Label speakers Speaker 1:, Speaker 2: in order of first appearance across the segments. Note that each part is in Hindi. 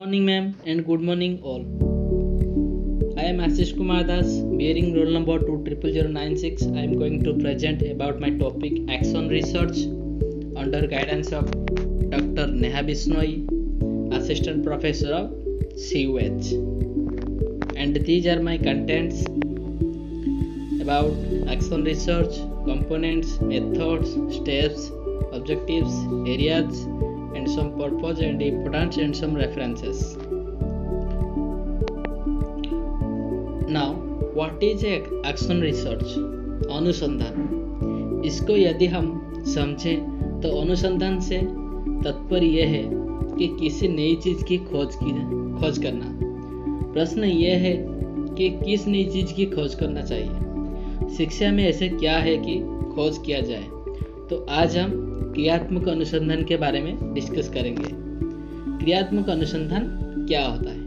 Speaker 1: Morning, ma'am, and good morning, all. I am Ashish Kumar Das, bearing roll number 20096. I am going to present about my topic Axon Research under guidance of Dr. Neha Bishnoi, Assistant Professor of CUH. And these are my contents about Axon Research, components, methods, steps, objectives, areas, and some purpose and importance and some references. Now, what is action research? अनुसंधान। इसको यदि हम समझें तो अनुसंधान से तात्पर्य यह है कि किसी नई चीज की खोज करना। प्रश्न यह है कि किस नई चीज की खोज करना चाहिए। शिक्षा में ऐसे क्या है कि खोज किया जाए। तो आज हम क्रियात्मक अनुसंधान के बारे में डिस्कस करेंगे। क्रियात्मक अनुसंधान क्या होता है?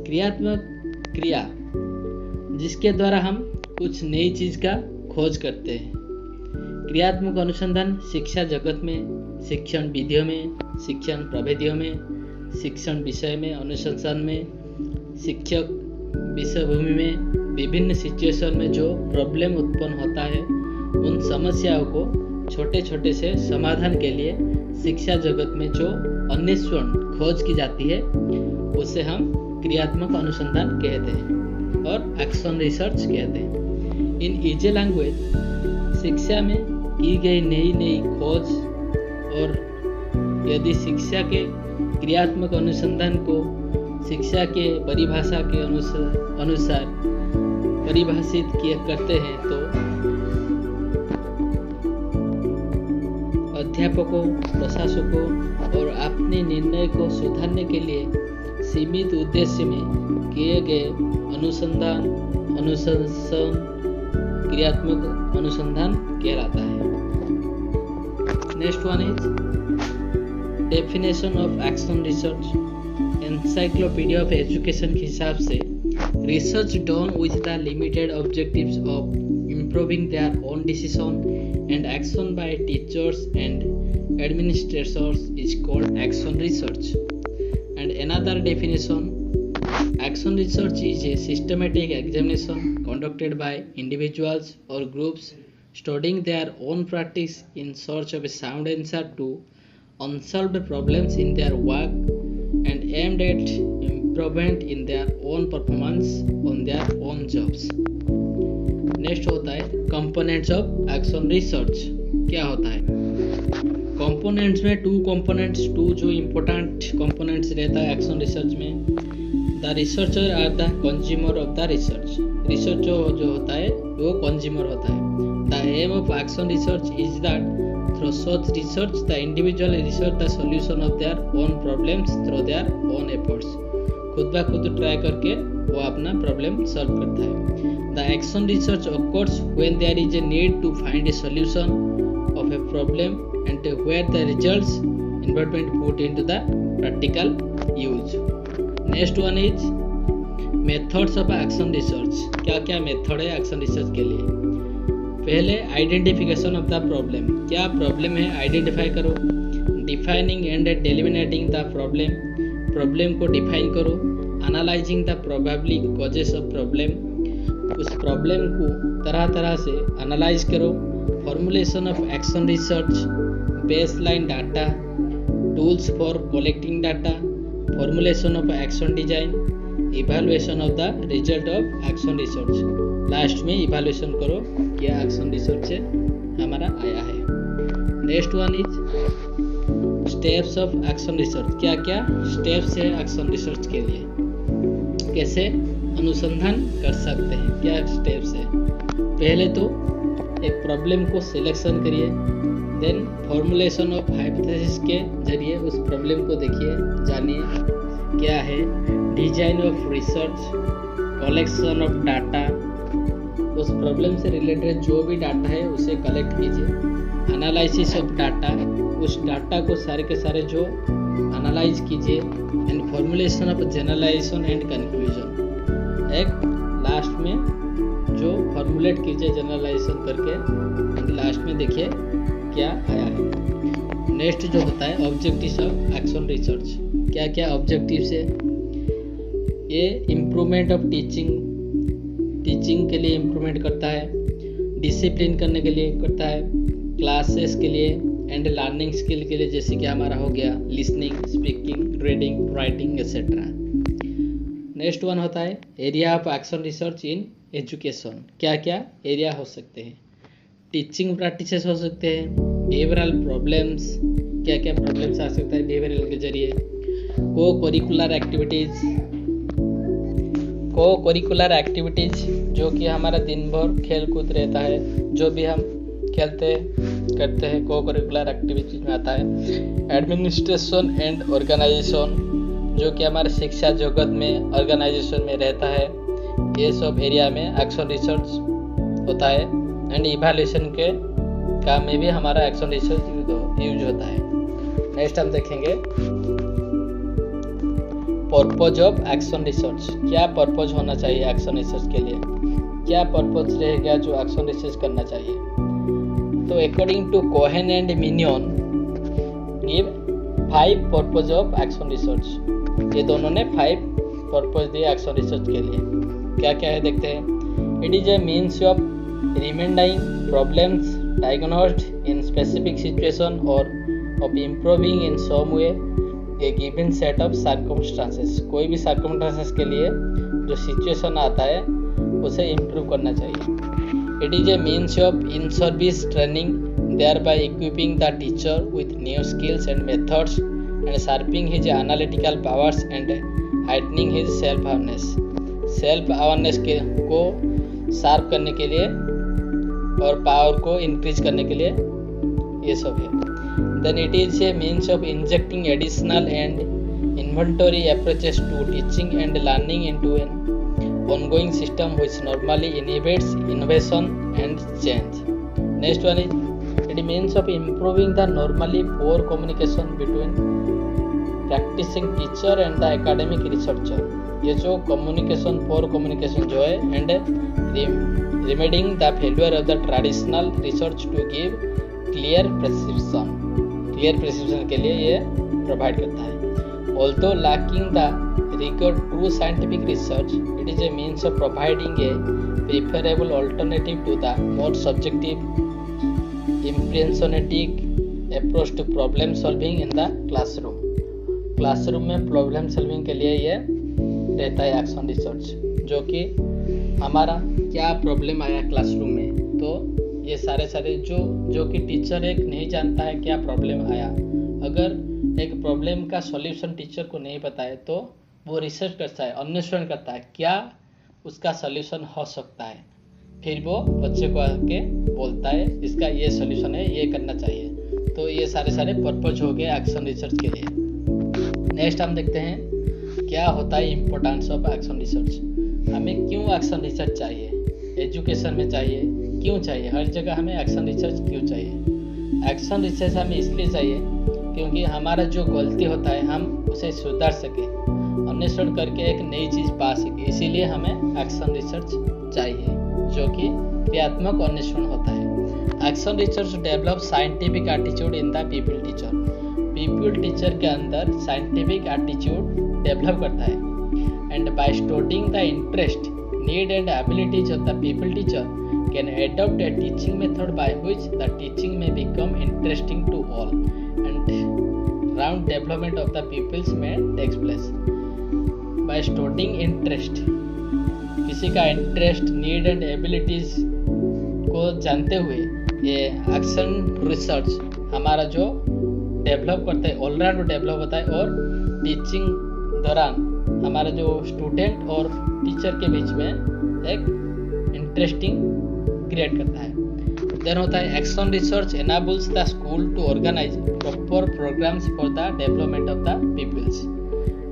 Speaker 1: क्रियात्मक क्रिया जिसके द्वारा हम कुछ नई चीज का खोज करते हैं। क्रियात्मक अनुसंधान शिक्षा जगत में, शिक्षण विधियों में, शिक्षण प्रविधियों में, शिक्षण विषय में, अनुसंधान में, शिक्षक विषय भूमि में, विभिन्न सिचुएशन में जो प्रॉब्लम उत्पन्न होता है उन समस्याओं को छोटे छोटे से समाधान के लिए शिक्षा जगत में जो अन्वेषण खोज की जाती है उसे हम क्रियात्मक अनुसंधान कहते हैं और एक्शन रिसर्च कहते हैं। इन इजी लैंग्वेज शिक्षा में की गई नई खोज और यदि शिक्षा के क्रियात्मक अनुसंधान को शिक्षा के परिभाषा के अनुसार परिभाषित करते हैं तो अध्यापकों, प्रशासकों और अपने निर्णय को सुधारने के लिए सीमित उद्देश्य में किए गए अनुसंधान क्रियात्मक अनुसंधान कहलाता है। Next one is definition of action research. Encyclopedia of education के हिसाब से research done with the limited objectives of improving their own decision and action by teachers and administrators is called action research. And another definition, action research is a systematic examination conducted by individuals or groups studying their own practice in search of a sound answer to unsolved problems in their work and aimed at improvement in their own performance on their own jobs. Next होता है कंपोनेंट्स ऑफ एक्शन रिसर्च। क्या होता है? कंपोनेंट्स में टू जो इम्पोर्टेंट कंपोनेंट्स रहता है एक्शन रिसर्च में। The researcher are the consumer of the research. Research जो होता है वो कंज्यूमर होता है। The aim of action research is that through such research the individual research the solution of their own problems through their own efforts. खुद ब खुद ट्राई करके वो अपना प्रॉब्लम सॉल्व करता है। The action research occurs when there is a need to find a solution of a problem and where the results involvement put into the practical use. Next one is methods of action research. क्या मेथड है एक्शन रिसर्च के लिए? पहले आइडेंटिफिकेशन ऑफ द प्रॉब्लम। क्या प्रॉब्लम है आइडेंटिफाई करो। डिफाइनिंग एंड डेलिमिनेटिंग द प्रॉब्लम को डिफाइन करो। Analysing the probably causes of problem. उस प्रॉब्लम को तरह से एनालाइज करो। Formulation of action research, baseline data, tools for collecting data, formulation of action design, evaluation of the result of action research. Last में इवैल्यूएशन करो क्या एक्शन रिसर्च से हमारा आया है। Next one is steps of action research. क्या स्टेप्स है एक्शन रिसर्च के लिए? कैसे अनुसंधान कर सकते हैं? क्या स्टेप्स है? पहले तो एक प्रॉब्लम को सिलेक्शन करिए, देन फॉर्मुलेशन ऑफ हाइपोथेसिस के जरिए उस प्रॉब्लम को देखिए, जानिए क्या है। Design of research, collection of data, उस प्रॉब्लम से रिलेटेड जो भी डाटा है उसे कलेक्ट कीजिए। एनालिसिस ऑफ डाटा, उस डाटा को सारे के सारे जो एनालाइज कीजिए। And formulation of generalisation and conclusion, एक लास्ट में जो फॉर्मुलेट कीजिए जनरलाइजेशन करके, लास्ट में देखिए क्या आया है। नेक्स्ट जो होता है ऑब्जेक्टिव्स ऑफ एक्शन रिसर्च। क्या क्या ऑब्जेक्टिव्स है। ये इम्प्रूवमेंट ऑफ टीचिंग के लिए इम्प्रूवमेंट करता है, डिसिप्लिन करने के लिए करता है, क्लासेस के लिए एंड लर्निंग स्किल के लिए, जैसे कि हमारा हो गया listening, speaking, reading, writing etcetera. Next one होता है area of action research in education. क्या क्या एरिया हो सकते हैं। टीचिंग प्रैक्टिसेस हो सकते हैं, बिहेवियरल प्रॉब्लम्स, क्या क्या प्रॉब्लम्स आ सकता है बिहेवियरल के जरिए, को करिकुलर एक्टिविटीज जो कि हमारा दिन भर खेल कूद रहता है, जो भी हम खेलते करते हैं को करिकुलर एक्टिविटीज में आता है। एडमिनिस्ट्रेशन एंड ऑर्गेनाइजेशन जो कि हमारे शिक्षा जगत में ऑर्गेनाइजेशन में रहता है, ये सब एरिया में एक्शन रिसर्च होता है। एंड इवैल्यूएशन के काम में भी हमारा एक्शन रिसर्च यूज होता है। नेक्स्ट हम देखेंगे पर्पज ऑफ एक्शन रिसर्च। क्या पर्पज होना चाहिए एक्शन रिसर्च के लिए, क्या पर्पज रहेगा जो एक्शन रिसर्च करना चाहिए। तो according to Cohen and Manion give 5 purpose of action research. ये दोनों ने 5 पर्पज दिए एक्शन रिसर्च के लिए। क्या क्या है देखते हैं। It is a means of remembering problems diagnosed in specific situation or of improving in some way a given set of circumstances। कोई भी circumstances के लिए जो situation आता है उसे improve करना चाहिए। It is a means of in-service training thereby equipping the teacher with new skills and methods and sharpening his analytical powers and heightening his self-awareness। self-awareness को शार्प करने के लिए और पावर को इंक्रीज करने के लिए ये सब है। Then it is a means of injecting additional and inventory approaches to teaching and learning into an ongoing system which normally inhibits innovation and change. Next one is it means of improving the normally poor communication between practising teacher and the academic researcher. ये जो कम्युनिकेशन पोअर कम्युनिकेशन जो है and remedying the failure of the traditional research to give clear prescription के लिए ये provide करता है। Although lacking the rigor true scientific research, it is a means of providing a preferable alternative to the more subjective, impressionistic approach to problem solving in the classroom। Classroom में प्रॉब्लम सॉल्विंग के लिए ये रहता है एक्शन रिसर्च, जो कि हमारा क्या प्रॉब्लम आया क्लासरूम में, तो ये सारे जो कि टीचर एक नहीं जानता है क्या प्रॉब्लम आया। अगर एक प्रॉब्लम का सॉल्यूशन टीचर को नहीं पता है तो वो रिसर्च करता है, अन्वेषण करता है क्या उसका सॉल्यूशन हो सकता है, फिर वो बच्चे को आके बोलता है इसका ये सॉल्यूशन है, ये करना चाहिए। तो ये सारे पर्पज हो गए एक्शन रिसर्च के लिए। नेक्स्ट हम देखते हैं क्या होता है इम्पोर्टेंस ऑफ एक्शन रिसर्च। हमें क्यों एक्शन रिसर्च चाहिए, एजुकेशन में चाहिए, क्यों चाहिए, हर जगह हमें एक्शन रिसर्च क्यों चाहिए। एक्शन रिसर्च हमें इसलिए चाहिए क्योंकि हमारा जो गलती होता है हम उसे सुधार सके, अन्वेषण करके एक नई चीज़ पा सके, इसीलिए हमें एक्शन रिसर्च चाहिए, जो कि क्रियात्मक अन्वेषण होता है। Action research develop scientific attitude in the people teacher. People teacher के अंदर साइंटिफिक एटीट्यूड डेवलप करता है। And by studying the interest, need and abilities of the people teacher can adopt a teaching method by which the teaching may become interesting to all and round development of the pupils may takes place। By studying interest, किसी का इंटरेस्ट, नीड एंड एबिलिटीज को जानते हुए ये एक्शन रिसर्च हमारा जो डेवलप करता है, ऑलराउंड डेवलप होता है और टीचिंग दौरान हमारा जो स्टूडेंट और टीचर के बीच में एक इंटरेस्टिंग क्रिएट करता है। देन होता है action research enables the school to organise proper programmes for the development of the peoples.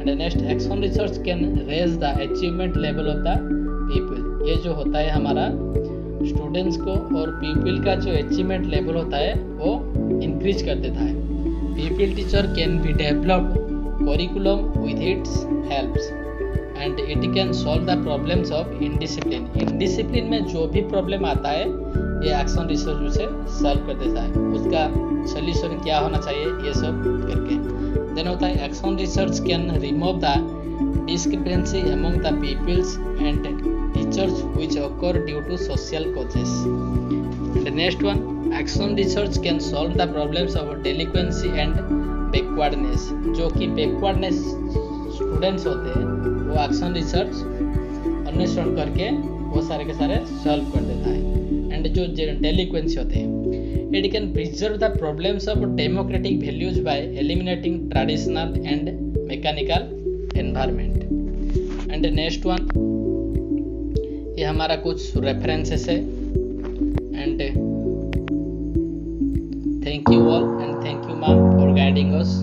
Speaker 1: And next action research can raise the achievement level of the people. ये जो होता है हमारा स्टूडेंट्स को और पीपल का जो अचीवमेंट लेवल होता है वो इंक्रीज कर देता है। People teacher can be developed curriculum with its helps and it can solve the problems of indiscipline। indiscipline में जो भी प्रॉब्लम आता है ये एक्शन रिसर्च उसे सॉल्व कर देता है, उसका सॉल्यूशन क्या होना चाहिए ये सब करके। देन होता है action research can remove the discrepancy among the peoples and teachers which occur due to social causes. And next one, action research can solve the problems of delinquency and backwardness. जो कि बैकवर्डनेस स्टूडेंट्स होते हैं वो एक्शन रिसर्च अन्वेषण करके वो सारे के सारे सॉल्व कर देता है। एंड जो डेलिक्वेंसी होते हैं, it can preserve the problems of democratic values bye eliminating traditional and mechanical environment. And next one, ये हमारा कुछ रेफरेंसेस है। And thank you all and thank you ma'am for guiding us.